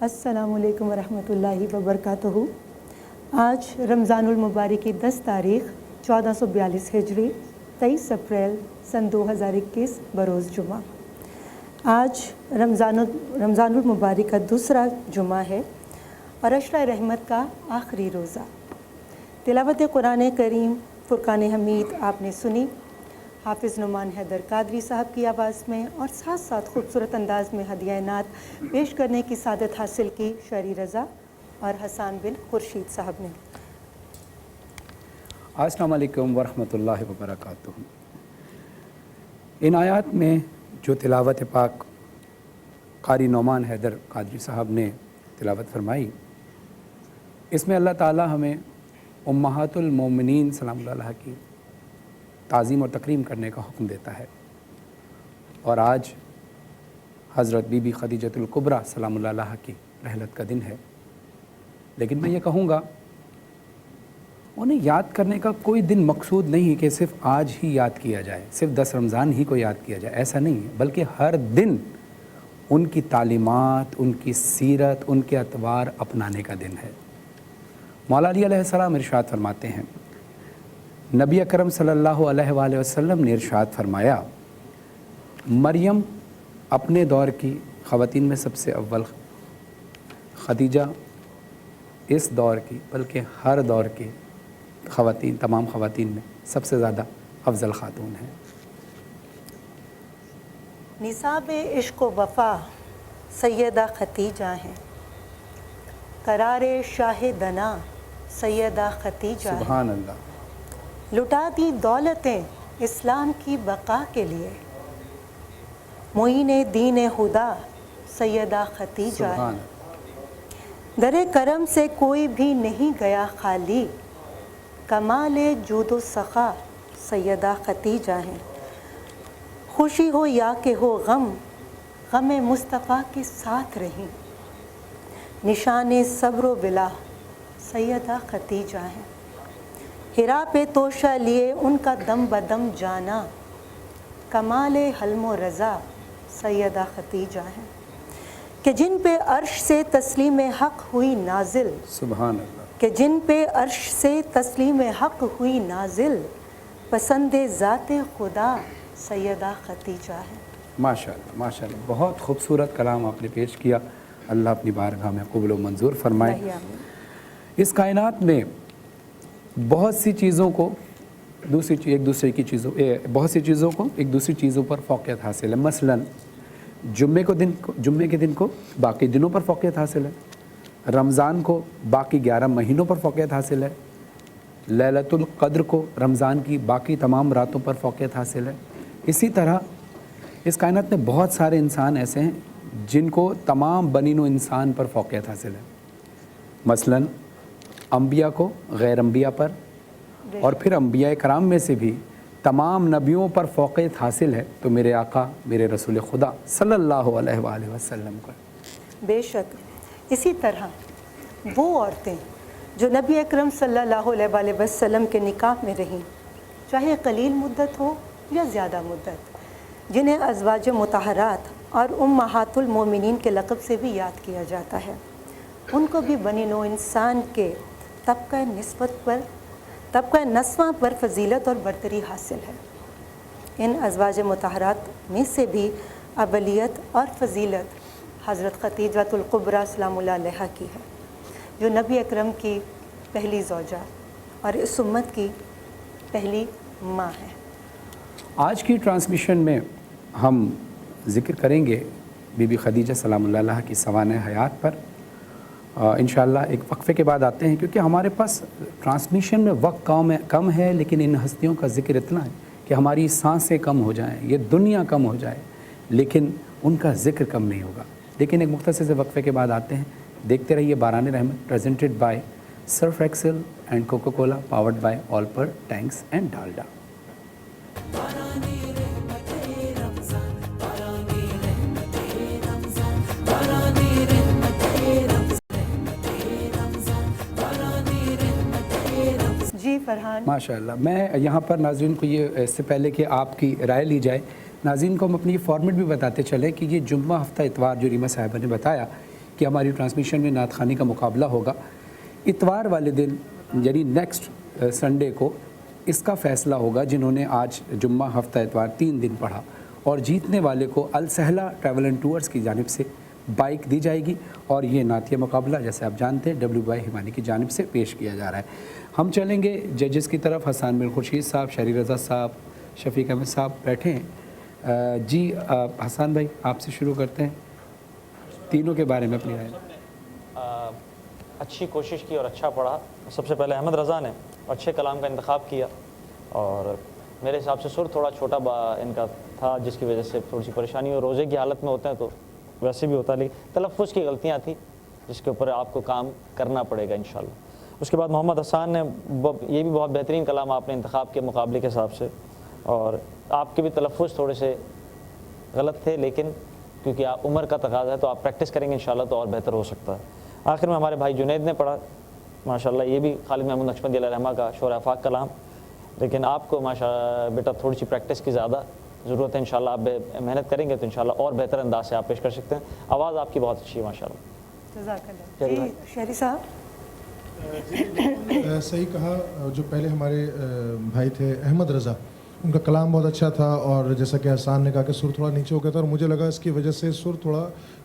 السلام علیکم ورحمۃ اللہ وبرکاتہ۔ آج رمضان المبارک کی 10 تاریخ 1442 ہجری 23 اپریل سن 2021 بروز جمعہ۔ آج رمضان المبارک کا دوسرا جمعہ ہے اور عشرہ رحمت کا آخری روزہ۔ تلاوت قرآن کریم فرقان حمید آپ نے سنی حافظ نعمان حیدر قادری صاحب کی آواز میں، اور ساتھ ساتھ خوبصورت انداز میں ہدیہ نعت پیش کرنے کی سعادت حاصل کی شہری رضا اور حسان بن خورشید صاحب نے۔ السلام علیکم ورحمۃ اللہ وبرکاتہ۔ ان آیات میں جو تلاوت پاک قاری نعمان حیدر قادری صاحب نے تلاوت فرمائی، اس میں اللہ تعالی ہمیں امہات المومنین سلام اللہ علیہ کی تعظیم اور تکریم کرنے کا حکم دیتا ہے، اور آج حضرت بی بی خدیجۃ الکبریٰ سلام اللہ علیہ کی رحلت کا دن ہے۔ لیکن میں یہ کہوں گا، انہیں یاد کرنے کا کوئی دن مقصود نہیں کہ صرف آج ہی یاد کیا جائے، صرف 10 رمضان ہی کو یاد کیا جائے، ایسا نہیں ہے، بلکہ ہر دن ان کی تعلیمات، ان کی سیرت، ان کے اطوار اپنانے کا دن ہے۔ مولا علی علیہ السلام ارشاد فرماتے ہیں، نبی اکرم صلی اللہ علیہ وآلہ وسلم نے ارشاد فرمایا، مریم اپنے دور کی خواتین میں سب سے اول، خدیجہ اس دور کی بلکہ ہر دور کی خواتین، تمام خواتین میں سب سے زیادہ افضل خاتون ہیں۔ نصاب عشق و وفا سیدہ خدیجہ ہیں، قرار شاہ دنا سیدہ خدیجہ ہیں، سبحان اللہ۔ لٹا دی دولتیں اسلام کی بقا کے لیے، معین دین خدا سیدہ خدیجہ ہیں، سبحان در کرم سے کوئی بھی نہیں گیا خالی، کمال جود و سخا سیدہ خدیجہ ہیں، خوشی ہو یا کہ ہو غم، غم مصطفیٰ کے ساتھ رہیں، نشان صبر و بلا سیدہ خدیجہ ہیں، ہرا پہ توشہ لیے ان کا دم بدم جانا، کمال حلم و رضا سیدہ خدیجہ ہیں، کہ جن پہ عرش سے تسلیم حق ہوئی نازل، سبحان اللہ، کہ جن پہ عرش سے تسلیم حق ہوئی نازل، پسند ذات خدا سیدہ خدیجہ ہیں۔ ماشاءاللہ ماشاءاللہ، بہت خوبصورت کلام آپ نے پیش کیا، اللہ اپنی بارگاہ میں قبول و منظور فرمائے۔ اس کائنات میں بہت سی چیزوں کو ایک دوسرے کی چیزوں بہت سی چیزوں کو ایک دوسری چیزوں پر فوقیت حاصل ہے۔ مثلا جمعے کے دن کو باقی دنوں پر فوقیت حاصل ہے، رمضان کو باقی 11 مہینوں پر فوقیت حاصل ہے، لیلۃ القدر کو رمضان کی باقی تمام راتوں پر فوقیت حاصل ہے۔ اسی طرح اس کائنات میں بہت سارے انسان ایسے ہیں جن کو تمام بنین و انسان پر فوقیت حاصل ہے، مثلا انبیاء کو غیر انبیاء پر، اور پھر انبیاء کرام میں سے بھی تمام نبیوں پر فوقیت حاصل ہے تو میرے آقا میرے رسول خدا صلی اللہ علیہ وآلہ وسلم کو۔ بے شک اسی طرح وہ عورتیں جو نبی اکرم صلی اللہ علیہ وآلہ وسلم کے نکاح میں رہیں، چاہے قلیل مدت ہو یا زیادہ مدت، جنہیں ازواج مطہرات اور امہات المومنین کے لقب سے بھی یاد کیا جاتا ہے، ان کو بھی بنی نوع انسان کے طبقہ نسواں پر فضیلت اور برتری حاصل ہے۔ ان ازواج مطہرات میں سے بھی اولیت اور فضیلت حضرت خدیجۃ الکبریٰ سلام اللہ علیہا کی ہے، جو نبی اکرم کی پہلی زوجہ اور اس امت کی پہلی ماں ہے۔ آج کی ٹرانسمیشن میں ہم ذکر کریں گے بی بی خدیجہ سلام اللہ علیہا کی سوانح حیات پر۔ انشاءاللہ ایک وقفے کے بعد آتے ہیں، کیونکہ ہمارے پاس ٹرانسمیشن میں وقت کم ہے، لیکن ان ہستیوں کا ذکر اتنا ہے کہ ہماری سانسیں کم ہو جائیں، یہ دنیا کم ہو جائے، لیکن ان کا ذکر کم نہیں ہوگا۔ لیکن ایک مختصر سے وقفے کے بعد آتے ہیں۔ دیکھتے رہیے باران رحمت، presented by Surf Excel and Coca Cola, powered by all per tanks and Dalda. جی فرحان۔ ماشاءاللہ، میں یہاں پر ناظرین کو یہ اس سے پہلے کہ آپ کی رائے لی جائے، ناظرین کو ہم اپنی یہ فارمیٹ بھی بتاتے چلیں کہ یہ جمعہ ہفتہ اتوار جو ریما صاحبہ نے بتایا، कि हमारी ट्रांसमिशन में नात ख़ानी का मुकाबला होगा। इतवार वाले दिन यानी नेक्स्ट संडे को इसका फ़ैसला होगा। जिन्होंने आज जुम्मा, हफ्ता, इतवार 3 दिन पढ़ा और जीतने वाले को अल सहला ट्रैवल एंड टूर्स की जानिब से बाइक दी जाएगी और ये नातिया मुकाबला जैसे आप जानते हैं WY हिमानी की जानिब से पेश किया जा रहा है। हम चलेंगे जजेस की तरफ। हसन बिन खुर्शीद साहब, शहरी रज़ा साहब, शफीक अहमद साहब बैठे हैं। जी हसन भाई, आपसे शुरू करते हैं, तीनों के बारे में अपनी राय। अच्छी कोशिश की और अच्छा पढ़ा। सबसे पहले अहमद रज़ा ने अच्छे कलाम का इंतखाब किया और मेरे हिसाब से सुर थोड़ा छोटा इनका था, जिसकी वजह से थोड़ी सी परेशानी, और रोज़े की हालत में होते हैं तो वैसे भी होता है, लेकिन तलफ़्फ़ुज़ की गलतियाँ थी जिसके ऊपर आपको काम करना पड़ेगा इंशाल्लाह। उसके बाद मोहम्मद हसन ने ये भी बहुत बेहतरीन कलाम आपने इंतखाब के मुकाबले के हिसाब से, और आपके भी तलफ़्फ़ुज़ थोड़े से गलत थे, लेकिन क्योंकि आप उम्र का तकाज़ा है तो आप प्रैक्टिस करेंगे इंशाल्लाह तो और बेहतर हो सकता है। आखिर में हमारे भाई जुनैद ने पढ़ा माशाल्लाह, ये भी खालिद महमूद नक्शबंदी अलैहि रहमा का शोर आफाक कलाम, लेकिन आपको माशाल्लाह बेटा थोड़ी सी प्रैक्टिस की ज़्यादा ज़रूरत है। इंशाल्लाह आप मेहनत करेंगे तो इंशाल्लाह और बेहतर अंदाज से आप पेश कर सकते हैं। आवाज़ आपकी बहुत अच्छी है माशाल्लाह। जज़ाकल्लाह। शहरी साहब। सही कहा। जो पहले हमारे भाई थे अहमद रज़ा, उनका कलाम बहुत अच्छा था और जैसा कि हसन ने कहा कि सुर थोड़ा नीचे हो गया था और मुझे लगा इसकी वजह से सुर थोड़ा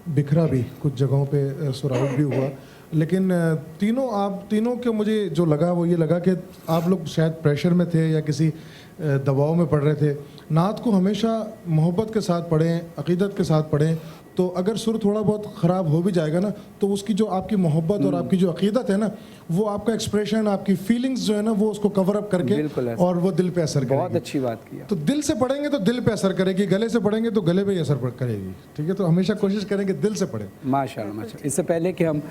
बिखरा भी, कुछ जगहों पे सुर आउट भी हुआ। लेकिन आप तीनों के मुझे जो लगा वो ये लगा कि आप लोग शायद प्रेशर में थे या किसी दबाव में पढ़ रहे थे। नात को हमेशा मोहब्बत के साथ पढ़ें, अक़ीदत के साथ पढ़ें, तो अगर सुर थोड़ा बहुत ख़राब हो भी जाएगा ना तो उसकी जो आपकी मोहब्बत और आपकी जो अक़ीदत है ना, वो आपका एक्सप्रेशन, आपकी फीलिंग्स जो है ना, वो उसको कवर अप करके और वो दिल पे असर करेगी। बहुत अच्छी बात की। तो दिल से पढ़ेंगे तो दिल पे असर करेगी, गले से पढ़ेंगे तो गले पे ही असर करेगी। ठीक है, तो हमेशा कोशिश करेंगे दिल से पढ़ें। माशाल्लाह माशाल्लाह। इससे पहले कि हम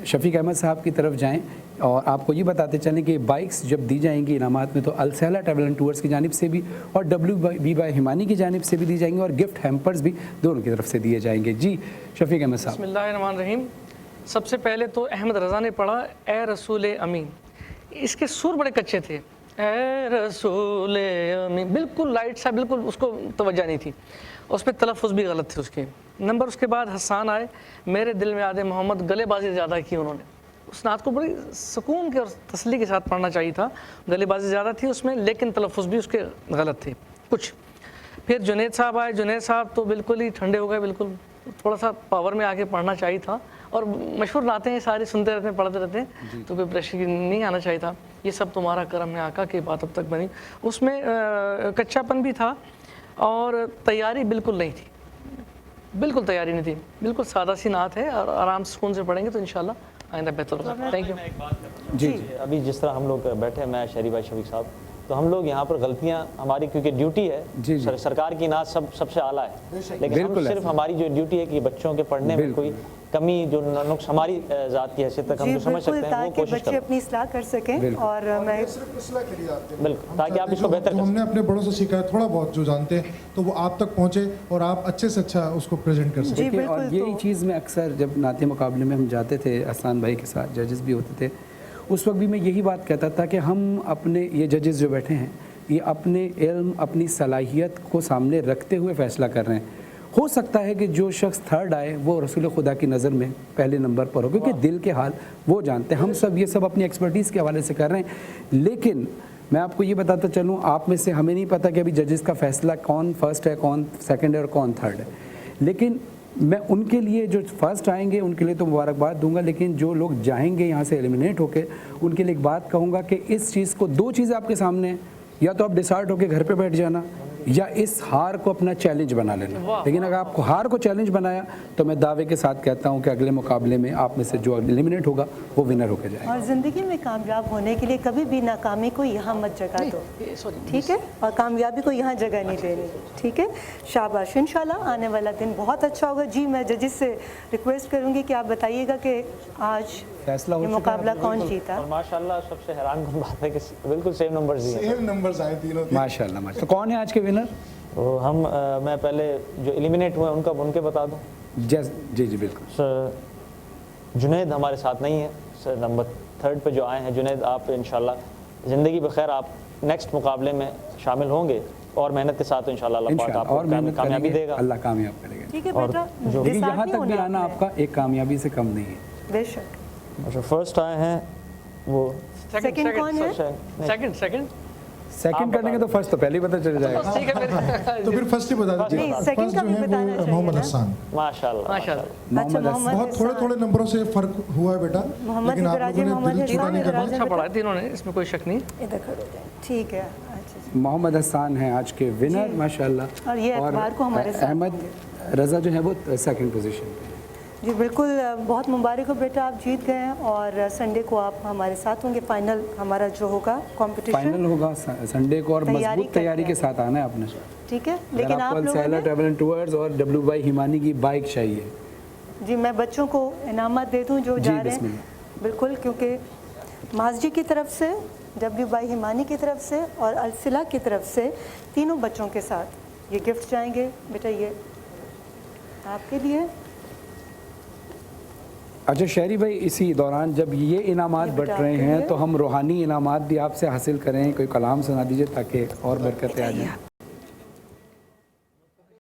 शफीक अहमद साहब की तरफ जाएँ और आपको ये बताते चलें कि बाइक्स जब दी जाएंगी इनामात में तो अल सहला ट्रैवल एंड टूर्स की जानिब से भी और WY हिमानी की जानिब से भी दी जाएंगी और गिफ्ट हैम्पर्स भी दोनों की तरफ से दिए जाएंगे। जी शफीक अहमद साहब। बिस्मिल्लाहिर्रहमानिर्रहीम। सबसे पहले तो अहमद रज़ा ने पढ़ा ए रसूल अमीन। इसके सुर बड़े कच्चे थे, ए रसूल अमीन, बिल्कुल लाइट सा, बिल्कुल उसको तवज्जो नहीं थी, उस पर तलफ़्फ़ुज़ भी गलत थे उसके नंबर। उसके बाद हसन आए, मेरे दिल में याद मोहम्मद, गलेबाजी ज़्यादा की उन्होंने। उस नात को बड़ी सुकून के और तसल्ली के साथ पढ़ना चाहिए था, गलेबाजी ज़्यादा थी उसमें, लेकिन तलफ़्फ़ुज़ भी उसके गलत थे कुछ। फिर जुनैद साहब आए, जुनैद साहब तो बिल्कुल ही ठंडे हो गए, बिल्कुल थोड़ा सा पावर में आके पढ़ना चाहिए था। और मशहूर नाते हैं सारे, सुनते रहते हैं, पढ़ते रहते हैं, तो कोई प्रेशर नहीं आना चाहिए था। ये सब तुम्हारा करम है आका की बात अब तक बनी, उसमें कच्चापन भी था और तैयारी बिल्कुल नहीं थी, बिल्कुल तैयारी नहीं थी, बिल्कुल सादा सी नात है और आराम से सुकून से पढ़ेंगे तो इंशाल्लाह आइंदा बेहतर होगा। Thank you. जी अभी जिस तरह हम लोग बैठे, मैं शहरी भाई शफीक साहब, तो हम लोग यहाँ पर गलतियाँ हमारी, क्योंकि ड्यूटी है जी जी। सरकार की नात सबसे आला है, लेकिन हम सिर्फ हमारी जो ड्यूटी है कि बच्चों के पढ़ने में कोई कमी, जो नुक्स हमारी ज़ात की हैसियत तक हम जो समझ सकते हैं वो कोशिश बच्चे करें अपनी इस्लाह कर सकें। और मैं बिल्कुल, ताकि आप इसको बेहतर कर हमने अपने बड़ों से सीखा है, थोड़ा बहुत जो जानते हैं तो वो आप तक पहुँचे और आप अच्छे से अच्छा उसको प्रेजेंट कर सकें। देखिए, और यही चीज़ में अक्सर जब नाते मुकाबले में हम जाते थे, हसन भाई के साथ जजेस भी होते थे, उस वक्त भी मैं यही बात कहता था कि हम अपने ये जजेस जो बैठे हैं ये अपने इल्म, अपनी सलाहियत को सामने रखते हुए फ़ैसला कर रहे हैं। हो सकता है कि जो शख्स थर्ड आए वो रसूल खुदा की नज़र में पहले नंबर पर हो, क्योंकि दिल के हाल वो जानते हैं। हम सब ये सब अपनी एक्सपर्टीज़ के हवाले से कर रहे हैं, लेकिन मैं आपको ये बताता चलूँ, आप में से हमें नहीं पता कि अभी जजेस का फ़ैसला कौन फर्स्ट है, कौन सेकंड है और कौन थर्ड है। लेकिन मैं उनके लिए, जो फर्स्ट आएंगे उनके लिए तो मुबारकबाद दूंगा, लेकिन जो लोग जाएंगे यहाँ से एलिमिनेट होकर, उनके लिए एक बात कहूँगा कि इस चीज़ को, दो चीज़ें आपके सामने हैं, या तो आप डिसाइड होकर घर पे बैठ जाना या इस हार को अपना चैलेंज बना लेना। लेकिन अगर आपको हार को चैलेंज बनाया तो मैं दावे के साथ कहता हूं कि अगले मुकाबले में आप में से जो एलिमिनेट होगा वो विनर होकर जाएगा। और ज़िंदगी में कामयाब होने के लिए कभी भी नाकामी को यहाँ मत जगह दो, ठीक है, और कामयाबी को यहाँ जगह नहीं देनी, ठीक है। शाबाश, इंशाल्लाह आने वाला दिन बहुत अच्छा होगा। जी मैं जजेस से रिक्वेस्ट करूँगी कि आप बताइएगा कि आज फैसला ये मुकाबला कौन जीता। और माशाल्लाह सबसे हैरान कन बात है कि बिल्कुल सेम नंबर्स दिए, सेम नंबर्स आए तीनों के। माशाल्लाह माशाल्लाह। तो कौन है आज के विनर? तो हम मैं पहले जो एलिमिनेट हुए उनके बता दूं। जी जी बिल्कुल। सर जुनैद हमारे साथ नहीं है, सर नंबर 3 पे जो आए हैं जुनैद, आप इंशाल्लाह ज़िंदगी बखैर आप नेक्स्ट मुकाबले में शामिल होंगे اور محنت کے ساتھ انشاءاللہ اللہ پاک انشاءاللہ آپ اور کو محنت کامیابی کریں گے دے گا. اللہ کامیاب کرے گا. ٹھیک ہے اور بیٹا جو- لیکن ڈسہارٹ یہاں نہیں تک بھی ہونا آنا آپ آپ کا ایک کامیابی سے کم نہیں ہے. نے. بے شک. جو فرسٹ آئے ہیں وہ سیکنڈ کون ہے؟ سیکنڈ سیکنڈ کرنے کے تو فرسٹ تو پہلے ہی پتہ چل جائے گا. ٹھیک ہے پھر تو پھر فرسٹ ہی بتا دیجیے. نہیں، second فرسٹ کا جو بھی ہے بتانا وہ چاہیے محمد نا. حسان. ماشاءاللہ ماشاءاللہ. اچھا محمد بہت تھوڑے تھوڑے نمبروں سے فرق ہوا ہے بیٹا, محمد لیکن آپ ابراج لوگوں محمد نے دل چھوٹا حسان نہیں کرنا. ابراج. اچھا پڑھا تینوں نے, اس میں کوئی شک نہیں. ادھر کھڑے ہو جائیں. ٹھیک ہے. اچھا محمد حسان ہیں آج کے ونر ماشاءاللہ. اور یہ اتوار کو ہمارے ساتھ احمد رضا جو ہے وہ سیکنڈ پوزیشن پہ. جی بالکل, بہت مبارک ہو بیٹا, آپ جیت گئے ہیں اور سنڈے کو آپ ہمارے ساتھ ہوں گے. فائنل ہمارا جو ہوگا کمپٹیشن فائنل ہوگا سنڈے کو, اور تیاری مضبوط تیاری کے ساتھ آنا ہے آپ نے. ٹھیک ہے. لیکن آپ لوگوں سیلا نے ٹریول اینڈ ٹورز اور ڈبلیو بائی ہیمانی کی بائک چاہیے. جی میں بچوں کو انعامات دے دوں جو جی، جا رہے بسم ہیں. اللہ. بالکل, کیونکہ ماسجی کی طرف سے, ڈبلیو بائی ہیمانی کی طرف سے اور السلہ کی طرف سے تینوں بچوں کے ساتھ یہ گفٹ جائیں گے. بیٹا یہ آپ کے لیے. اچھا شہری بھائی, اسی دوران جب یہ انعامات یہ بٹ بیٹا رہے آپ کے ہیں لیے. تو ہم روحانی انعامات بھی آپ سے حاصل کریں. کوئی کلام سنا دیجیے تاکہ اور برکتیں آ جائیں.